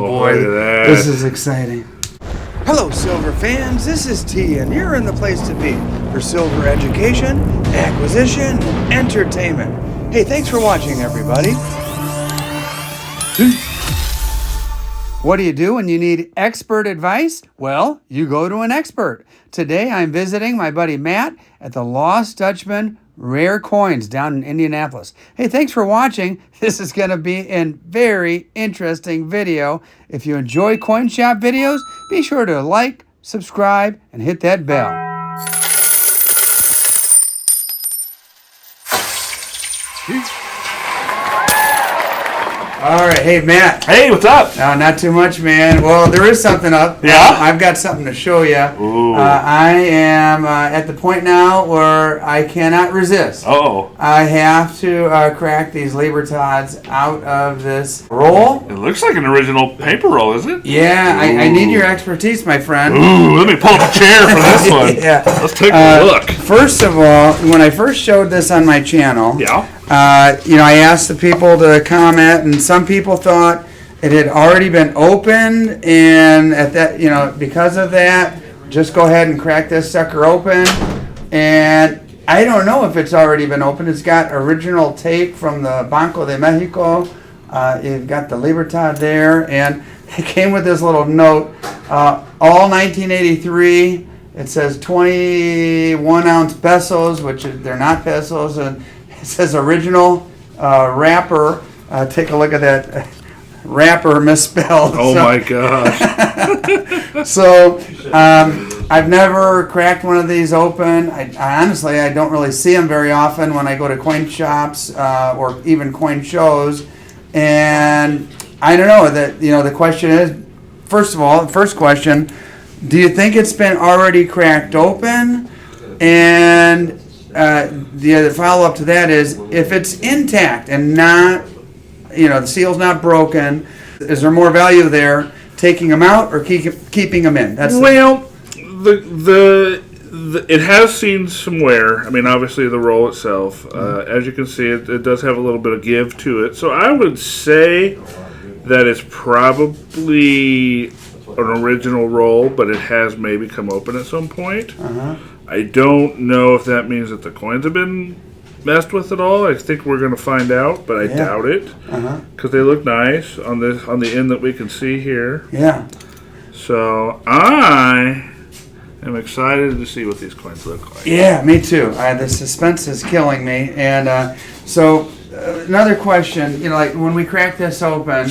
Oh boy, look at that. this is exciting. Hello, silver fans. This is T, and you're in the place to be for silver education, acquisition, and entertainment. Hey, thanks for watching, everybody. What do you do when you need expert advice? Well, you go to an expert. Today, I'm visiting my buddy Matt at the Lost Dutchman Rare Coins down in Indianapolis. Hey, thanks for watching. This is going to be a very interesting video. If you enjoy coin shop videos, be sure to like, subscribe, and hit that bell. All right, hey Matt. Hey, what's up? Not too much, man. Well, there is something up. Yeah? I've got something to show you. Ooh. I am at the point now where I cannot resist. Uh-oh. I have to crack these Libertads out of this roll. It looks like an original paper roll, is it? Yeah, I need your expertise, my friend. Ooh, let me pull up a chair for this one. Yeah. Let's take a look. First of all, when I first showed this on my channel, Yeah. I asked the people to comment, and some people thought it had already been opened, and at that, because of that, just go ahead and crack this sucker open. And I don't know if it's already been opened. It's got original tape from the Banco de Mexico. You've got the Libertad there, and it came with this little note. All 1983. It says 21-ounce pesos, which they're not pesos, and it says original wrapper. Take a look at that wrapper misspelled. Oh my gosh. So I've never cracked one of these open. I honestly, I don't really see them very often when I go to coin shops or even coin shows. And I don't know, the question is, first of all, the first question, do you think it's been already cracked open? And the other follow-up to that is, if it's intact and not, the seal's not broken, is there more value there taking them out or keeping them in? It has seen some wear. I mean, obviously the roll itself, as you can see, it does have a little bit of give to it. So I would say that it's probably an original roll, but it has maybe come open at some point. I don't know if that means that the coins have been messed with at all. I think we're going to find out, but I doubt it, because they look nice on the end that we can see here. Yeah. So I am excited to see what these coins look like. Yeah, me too. The suspense is killing me. And so another question, like when we cracked this open,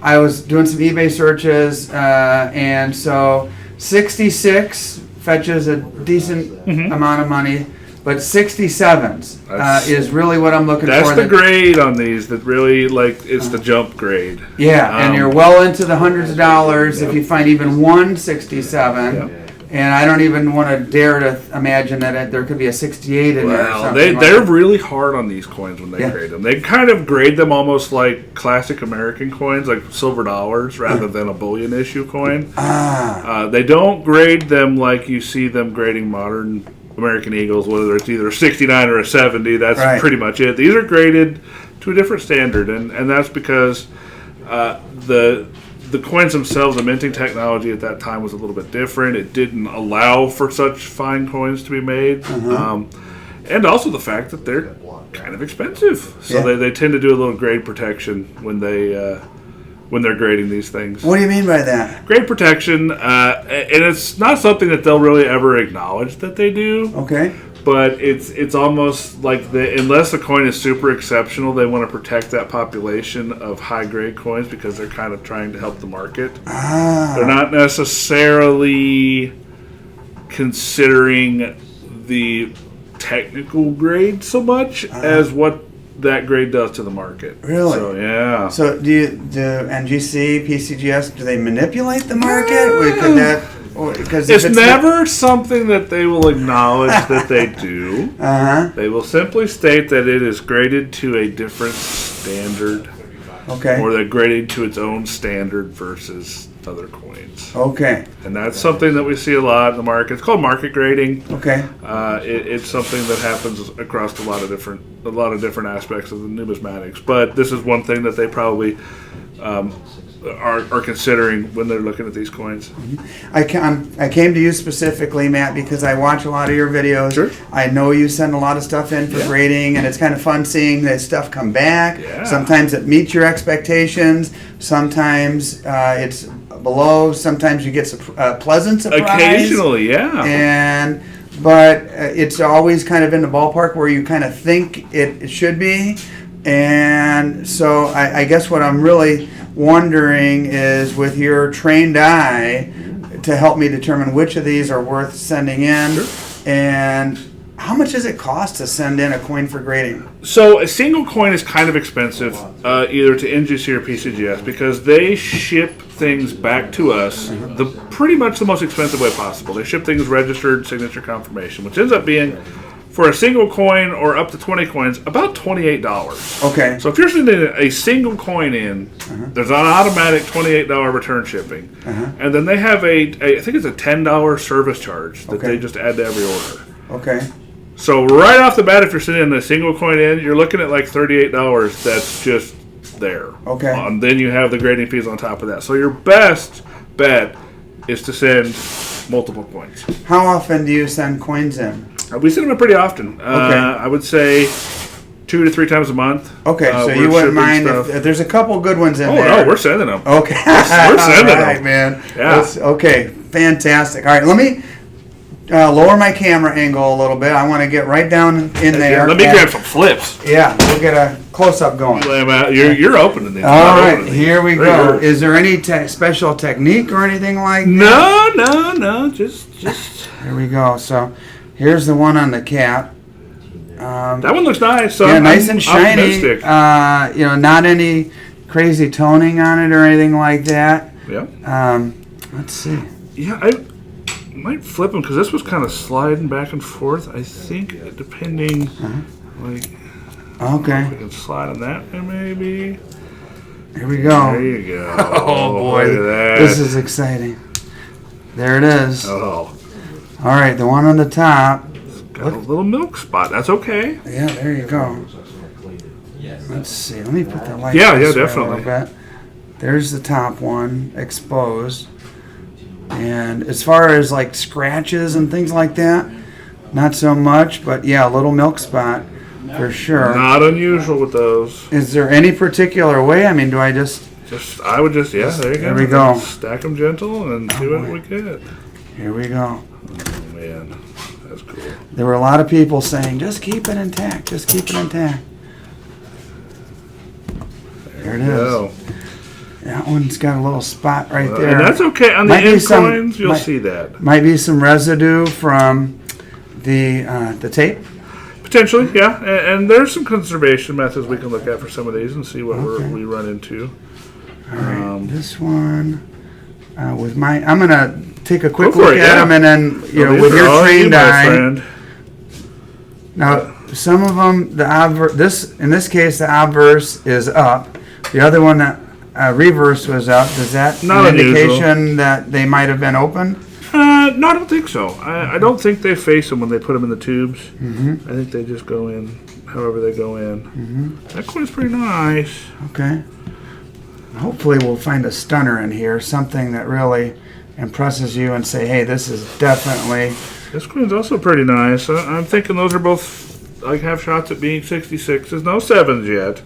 I was doing some eBay searches, and so 66 fetches a decent amount of money, but 67s is really what I'm looking for. That's the grade on these that really, it's the jump grade. Yeah, and you're well into the hundreds of dollars if you find even one 67. Yep. And I don't even want to dare to imagine that there could be a 68 in there or something. They're really hard on these coins when they grade them. They kind of grade them almost like classic American coins, like silver dollars, rather than a bullion issue coin. They don't grade them like you see them grading modern American Eagles, whether it's either a 69 or a 70. That's pretty much it. These are graded to a different standard, and that's because the coins themselves, the minting technology at that time was a little bit different. It didn't allow for such fine coins to be made. And also the fact that they're kind of expensive. So they tend to do a little grade protection when they're grading these things. What do you mean by that? Grade protection, and it's not something that they'll really ever acknowledge that they do. Okay. But it's almost like unless the coin is super exceptional, they want to protect that population of high-grade coins because they're kind of trying to help the market. They're not necessarily considering the technical grade so much as what that grade does to the market. Really? So, yeah. So do NGC, PCGS, do they manipulate the market? It's never something that they will acknowledge that they do. They will simply state that it is graded to a different standard. Okay. Or they're graded to its own standard versus other coins. Okay. And that's something that we see a lot in the market. It's called market grading. Okay. It's something that happens across a lot of different aspects of the numismatics. But this is one thing that they probably are considering when they're looking at these coins. I came to you specifically, Matt, because I watch a lot of your videos. Sure. I know you send a lot of stuff in for grading, and it's kind of fun seeing that stuff come back. Yeah. Sometimes it meets your expectations. Sometimes it's below. Sometimes you get a pleasant surprise. Occasionally, yeah. But it's always kind of in the ballpark where you kind of think it should be. And so I guess what I'm really wondering is, with your trained eye to help me determine which of these are worth sending in, and how much does it cost to send in a coin for grading? So a single coin is kind of expensive, either to NGC or PCGS, because they ship things back to us pretty much the most expensive way possible. They ship things registered, signature confirmation, which ends up being, for a single coin or up to 20 coins, about $28. Okay. So if you're sending a single coin in, there's an automatic $28 return shipping. And then they have I think it's a $10 service charge that they just add to every order. Okay. So right off the bat, if you're sending a single coin in, you're looking at like $38 that's just there. Okay. And then you have the grading fees on top of that. So your best bet is to send multiple coins. How often do you send coins in? We send them in pretty often. I would say 2 to 3 times a month. Okay, so you wouldn't mind if there's a couple good ones in there. Oh, no, we're sending them. Okay. We're sending All right, them. man. Yeah. Okay, fantastic. All right, let me lower my camera angle a little bit. I want to get right down in there. Let me grab some flips. Yeah, we'll get a close-up going. You're opening these. All right, here we go. Is there any special technique or anything like that? No. Just. Here we go. So here's the one on the cap. That one looks nice. So yeah, nice and shiny. Optimistic. Not any crazy toning on it or anything like that. Yeah. Let's see. Yeah, I might flip them because this was kind of sliding back and forth. I think depending, Okay. we can slide on that one maybe. Here we go. There you go. Oh boy, look at that. this is exciting. There it is. Oh, All right, the one on the top. got a little milk spot. That's okay. Yeah, there you go. Let's see. Let me put the light. Yeah, this way definitely. A little bit. There's the top one exposed. And as far as like scratches and things like that, not so much. But yeah, a little milk spot for sure. Not unusual with those. Is there any particular way? I mean, do I just? I would just, there you go. There we go. Stack them gentle and see what we get. Here we go. Oh, man. That's cool. There were a lot of people saying, just keep it intact. Just keep it intact. There it is. Go. That one's got a little spot right there. And that's okay. On the Might be end some- coins, you'll see that. Might be some residue from the tape. Potentially, yeah. And there's some conservation methods we can look at for some of these and see what we run into. All right, this one with my. I'm gonna take a quick Go for look it, at yeah. them, and then These with are your all trained my eye. friend. Now, some of them, in this case, the obverse is up. The other one that reverse was up. Does that Not an unusual. indication that they might have been open? No, I don't think so. I don't think they face them when they put them in the tubes. Mm-hmm. I think they just go in however they go in. That coin's pretty nice. Okay. Hopefully we'll find a stunner in here, something that really impresses you and say, hey, this is definitely... This coin's also pretty nice. I'm thinking those are both have shots at being 66s. No 7s yet.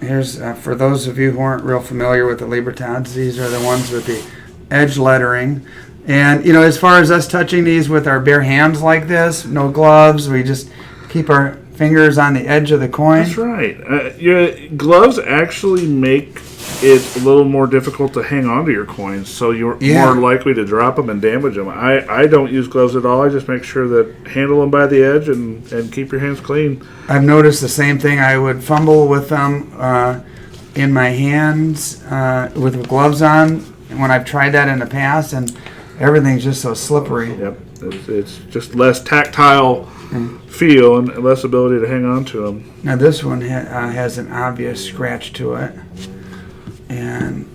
Here's, for those of you who aren't real familiar with the Libertads, these are the ones with the edge lettering. And, as far as us touching these with our bare hands like this, no gloves, we just keep our fingers on the edge of the coin. That's right. Your gloves actually make it a little more difficult to hang on to your coins, so you're more likely to drop them and damage them. I don't use gloves at all. I just make sure that handle them by the edge and keep your hands clean. I've noticed the same thing. I would fumble with them in my hands with gloves on when I've tried that in the past, and everything's just so slippery. Yep. It's just less tactile feel and less ability to hang on to them. Now this one has an obvious scratch to it, and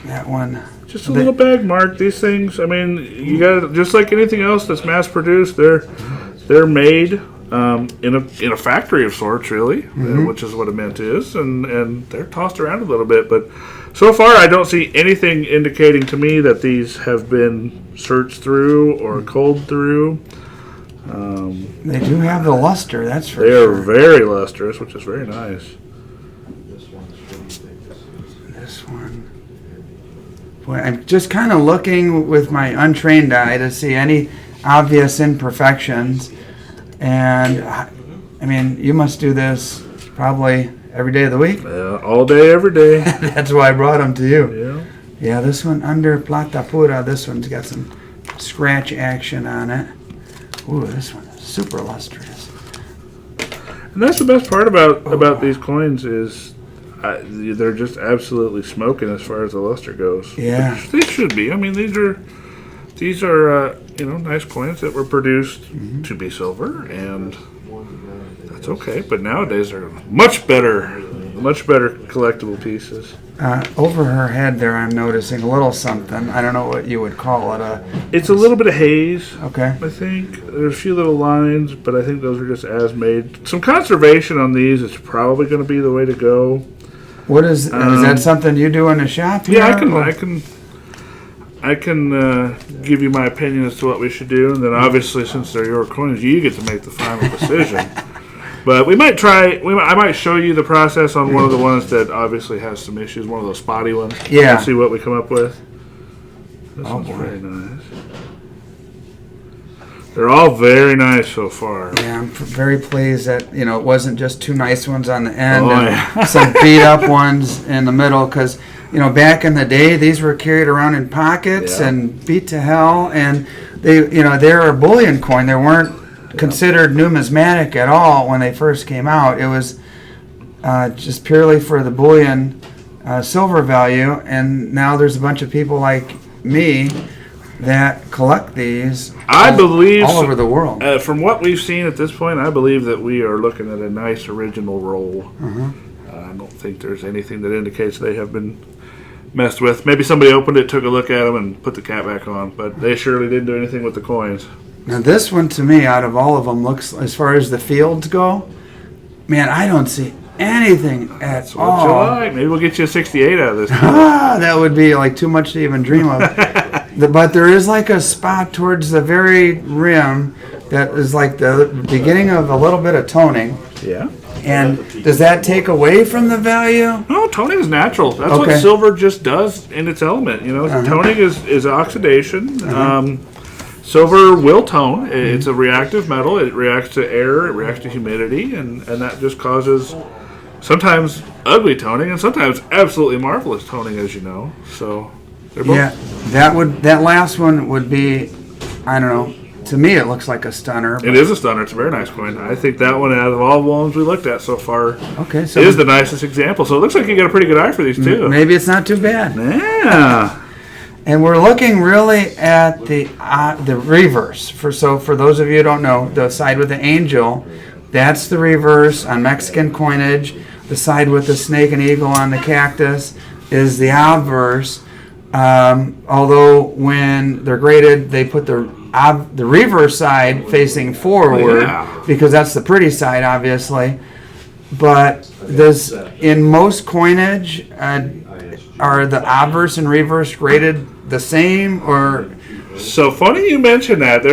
that one Just a little bag mark. These things, I mean, you got just like anything else that's mass produced. They're made in a factory of sorts, really, which is what a mint is, and they're tossed around a little bit. But So far, I don't see anything indicating to me that these have been searched through or cold through. They do have the luster, that's for They are sure. very lustrous, which is very nice. This one. Boy, I'm just kind of looking with my untrained eye to see any obvious imperfections. And, I mean, you must do this probably every day of the week. All day, every day. That's why I brought them to you. Yeah. Yeah, this one under Plata Pura, this one's got some scratch action on it. Ooh, this one is super lustrous. And that's the best part about these coins is they're just absolutely smoking as far as the luster goes. Yeah. Which they should be. I mean, these are nice coins that were produced to be silver, and that's okay. But nowadays they're much better collectible pieces. Over her head there, I'm noticing a little something. I don't know what you would call it. It's a little bit of haze. Okay. I think there's a few little lines, but I think those are just as made. Some conservation on these is probably going to be the way to go. What is that something you do in the shop here? Yeah, I can give you my opinion as to what we should do, and then obviously since they're your coins, you get to make the final decision. But we might try. I might show you the process on one of the ones that obviously has some issues. One of those spotty ones. Yeah. And see what we come up with. This one's boy. very nice. They're all very nice so far. Yeah, I'm very pleased that it wasn't just two nice ones on the end Oh, and yeah. some beat up ones in the middle. Because back in the day, these were carried around in pockets Yeah. and beat to hell. And they're a bullion coin. They weren't considered numismatic at all when they first came out. It was just purely for the bullion silver value. And now there's a bunch of people like me that collect these. I believe all over the world. From what we've seen at this point, I believe that we are looking at a nice original roll. I don't think there's anything that indicates they have been messed with. Maybe somebody opened it, took a look at them, and put the cap back on, but they surely didn't do anything with the coins. Now this one to me, out of all of them, looks, as far as the fields go, man, I don't see anything at What all. you like? Maybe we'll get you a 68 out of this. That would be like too much to even dream of. But there is like a spot towards the very rim that is like the beginning of a little bit of toning. Yeah. And does that take away from the value? No, toning is natural. That's Okay. what silver just does in its element. Toning is oxidation. Silver will tone. It's a reactive metal. It reacts to air. It reacts to humidity, and that just causes sometimes ugly toning and sometimes absolutely marvelous toning, as you know. So they're both. Yeah, that last one would be, I don't know. To me, it looks like a stunner. It is a stunner. It's a very nice coin. I think that one, out of all the ones we looked at so far, Okay, so is the nicest example. So it looks like you got a pretty good eye for these too. maybe it's not too bad. Yeah. And we're looking really at the reverse. For those of you who don't know, the side with the angel, that's the reverse on Mexican coinage. The side with the snake and eagle on the cactus is the obverse. Although when they're graded, they put the reverse side facing forward because that's the pretty side, obviously. But in most coinage, are the obverse and reverse graded the same, or? So funny you mention that.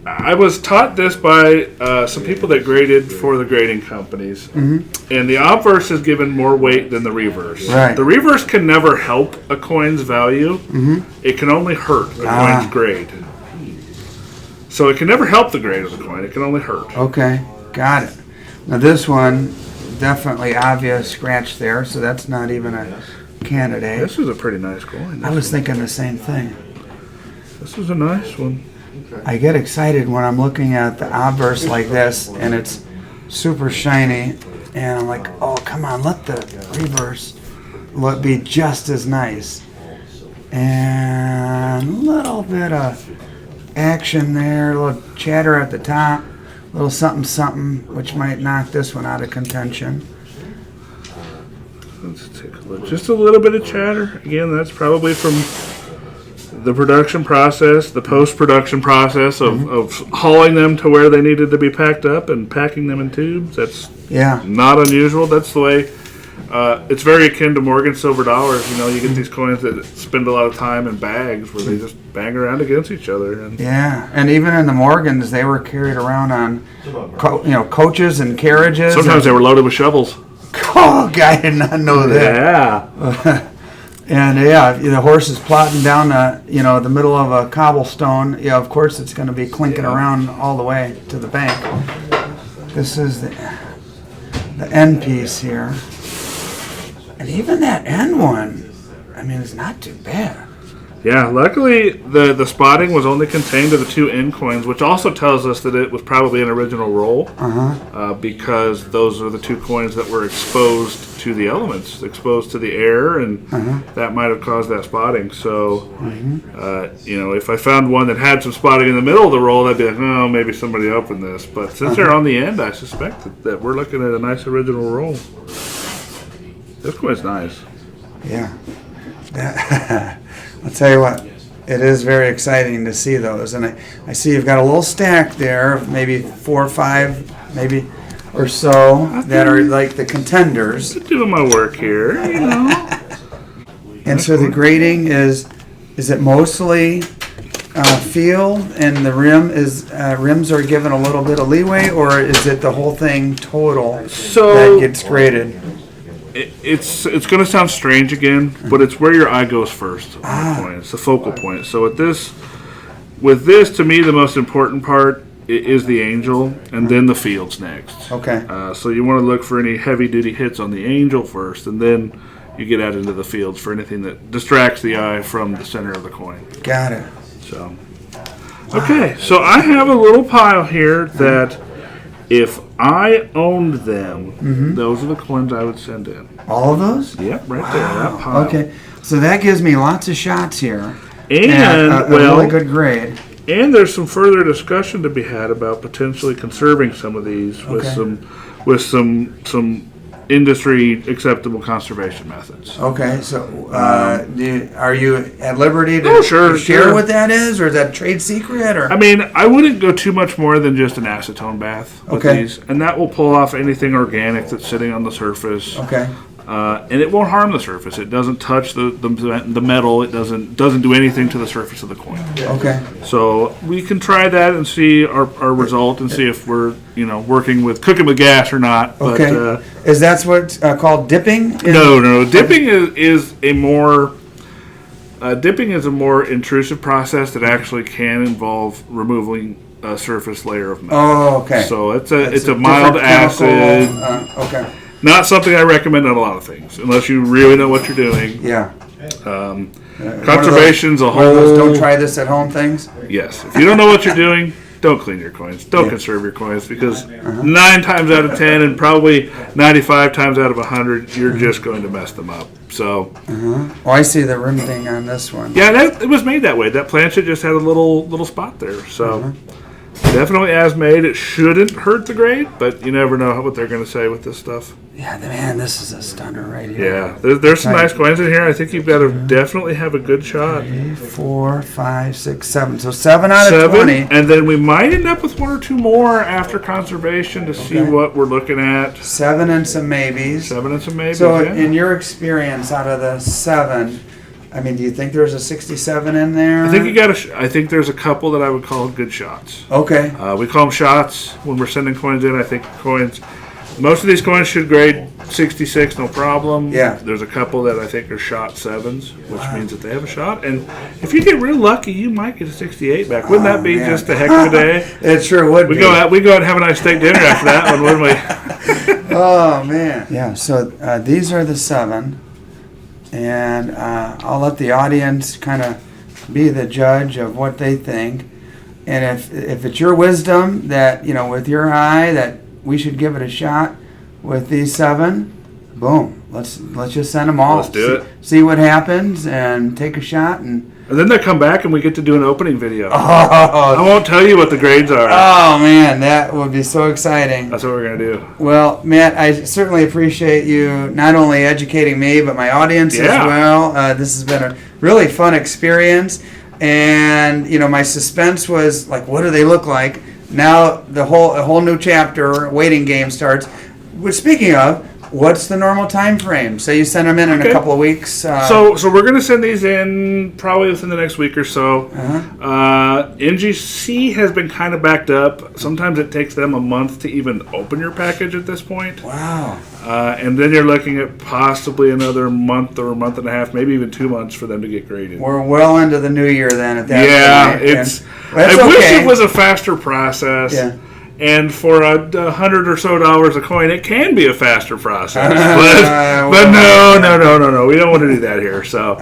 I was taught this by some people that graded for the grading companies, and the obverse is given more weight than the reverse. Right. The reverse can never help a coin's value. It can only hurt a coin's grade. So it can never help the grade of the coin. It can only hurt. Okay, got it. Now this one, definitely obvious scratch there, so that's not even a candidate. This is a pretty nice coin. I was thinking the same thing. This is a nice one. I get excited when I'm looking at the obverse like this, and it's super shiny, and I'm like, oh, come on, let the reverse be just as nice. And a little bit of action there, a little chatter at the top, a little something, which might knock this one out of contention. Let's take a look. Just a little bit of chatter. Again, that's probably from the production process, the post-production process of hauling them to where they needed to be packed up and packing them in tubes. That's not unusual. That's the way It's very akin to Morgan silver dollars. You know, you get these coins that spend a lot of time in bags where they just bang around against each other. And Yeah, and even in the Morgans, they were carried around on, coaches and carriages. sometimes they were loaded with shovels. Oh, I did not know that. Yeah. And the horse is plotting down the middle of a cobblestone. Yeah, of course it's going to be clinking around all the way to the bank. This is the end piece here. And even that end one, I mean, it's not too bad. Yeah, luckily the spotting was only contained to the 2 end coins, which also tells us that it was probably an original roll, because those are the 2 coins that were exposed to the elements, exposed to the air, and that might have caused that spotting. So, if I found one that had some spotting in the middle of the roll, I'd be like, oh, maybe somebody opened this. But since they're on the end, I suspect that we're looking at a nice original roll. This coin's nice. Yeah. I'll tell you what, it is very exciting to see those. And I see you've got a little stack there, maybe 4 or 5, maybe or so, that are like the contenders. Doing my work here, you know. And so the grading is it mostly field, and the rims are given a little bit of leeway, or is it the whole thing total that gets graded? It's going to sound strange again, but it's where your eye goes first on the coin. It's the focal point. So with this, to me, the most important part is the angel, and then the field's next. Okay. So you want to look for any heavy-duty hits on the angel first, and then you get out into the fields for anything that distracts the eye from the center of the coin. Got it. So, okay. So I have a little pile here that, if I owned them, those are the coins I would send in. All of those? Yep, right there, that pile. Okay, so that gives me lots of shots here. And a really good grade. And there's some further discussion to be had about potentially conserving some of these with some industry acceptable conservation methods. Okay, so are you at liberty to share what that is, or is that trade secret? Or I mean, I wouldn't go too much more than just an acetone bath with these, and that will pull off anything organic that's sitting on the surface. Okay. And it won't harm the surface. It doesn't touch the metal. It doesn't do anything to the surface of the coin. Okay. So we can try that and see our result and see if we're working with cooking with gas or not. Okay. But, is that what's called dipping? No. Dipping is a more intrusive process that actually can involve removing a surface layer of metal. Oh, okay. So it's a mild acid. Okay. Not something I recommend on a lot of things, unless you really know what you're doing. Yeah. Conservation's a whole... don't try this at home things? Yes. If you don't know what you're doing, don't clean your coins. Don't conserve your coins, because 9 times out of 10 and probably 95 times out of 100, you're just going to mess them up. So... Oh, I see the rim thing on this one. Yeah, it was made that way. That planchet just had a little spot there. So... Definitely as made. It shouldn't hurt the grade, but you never know what they're going to say with this stuff. Yeah, man, this is a stunner right here. Yeah, there's some nice coins in here. I think you've got to definitely have a good shot. 3, 4, 5, 6, 7. So 7 out of 20. And then we might end up with 1 or 2 more after conservation to see what we're looking at. 7 and some maybes. 7 and some maybes. So in your experience, out of the 7, I mean, do you think there's a 67 in there? I think I think there's a couple that I would call good shots. Okay. We call them shots when we're sending coins in. I think most of these coins should grade 66, no problem. Yeah. There's a couple that I think are shot 7s, which means that they have a shot. And if you get real lucky, you might get a 68 back. Wouldn't that be just a heck of a day? It sure would be. We go out and have a nice steak dinner after that one, wouldn't we? Oh, man. Yeah, so these are the 7. And I'll let the audience kind of be the judge of what they think. And if it's your wisdom that, with your eye, that we should give it a shot with these 7, boom. Let's just send them all. Let's do it. See what happens and take a shot. And then they come back and we get to do an opening video. Oh, I won't tell you what the grades are. Oh, man, that would be so exciting. That's what we're going to do. Well, Matt, I certainly appreciate you not only educating me, but my audience as well. This has been a really fun experience. And, my suspense was like, what do they look like? Now a whole new chapter, waiting game starts. Speaking of, What's the normal time frame? Say you send them in a couple of weeks. So we're going to send these in probably within the next week or so. NGC has been kind of backed up. Sometimes it takes them a month to even open your package at this point. Wow. And then you're looking at possibly another month or a month and a half, maybe even 2 months for them to get graded. We're well into the new year then at that point. I wish it was a faster process. Yeah. And for $100 or so a coin, it can be a faster process. But no. We don't want to do that here. So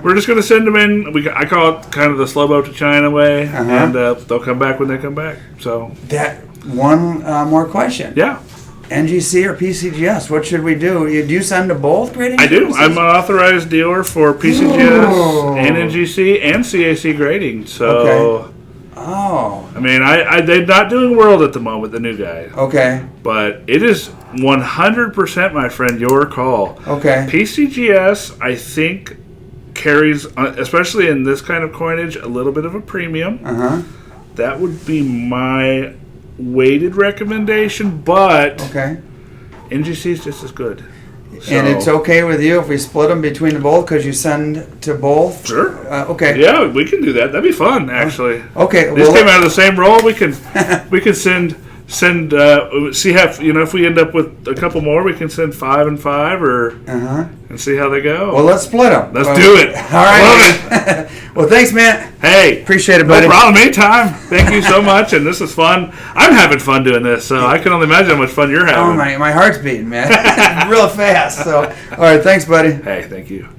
we're just going to send them in. I call it kind of the slow boat to China way, and they'll come back when they come back. So that one more question. Yeah. NGC or PCGS? What should we do? Do you send to both grading? I do. I'm an authorized dealer for PCGS and NGC and CAC grading. So. Oh. I mean, they're not doing World at the moment, the new guy. Okay. But it is 100%, my friend, your call. Okay. PCGS, I think, carries, especially in this kind of coinage, a little bit of a premium. That would be my weighted recommendation, but NGC is just as good. So. And it's okay with you if we split them between the both because you send to both? Sure. Okay. Yeah, we can do that. That'd be fun, actually. Okay. These came out of the same roll. We can send. See how if we end up with a couple more, we can send 5 and 5 and see how they go. Well, let's split them. Let's do it. All right. Love it. Well, thanks, Matt. Hey, appreciate it, buddy. No problem. Anytime. Thank you so much, and this is fun. I'm having fun doing this, so I can only imagine how much fun you're having. Oh my heart's beating, man, real fast. So, all right, thanks, buddy. Hey, thank you.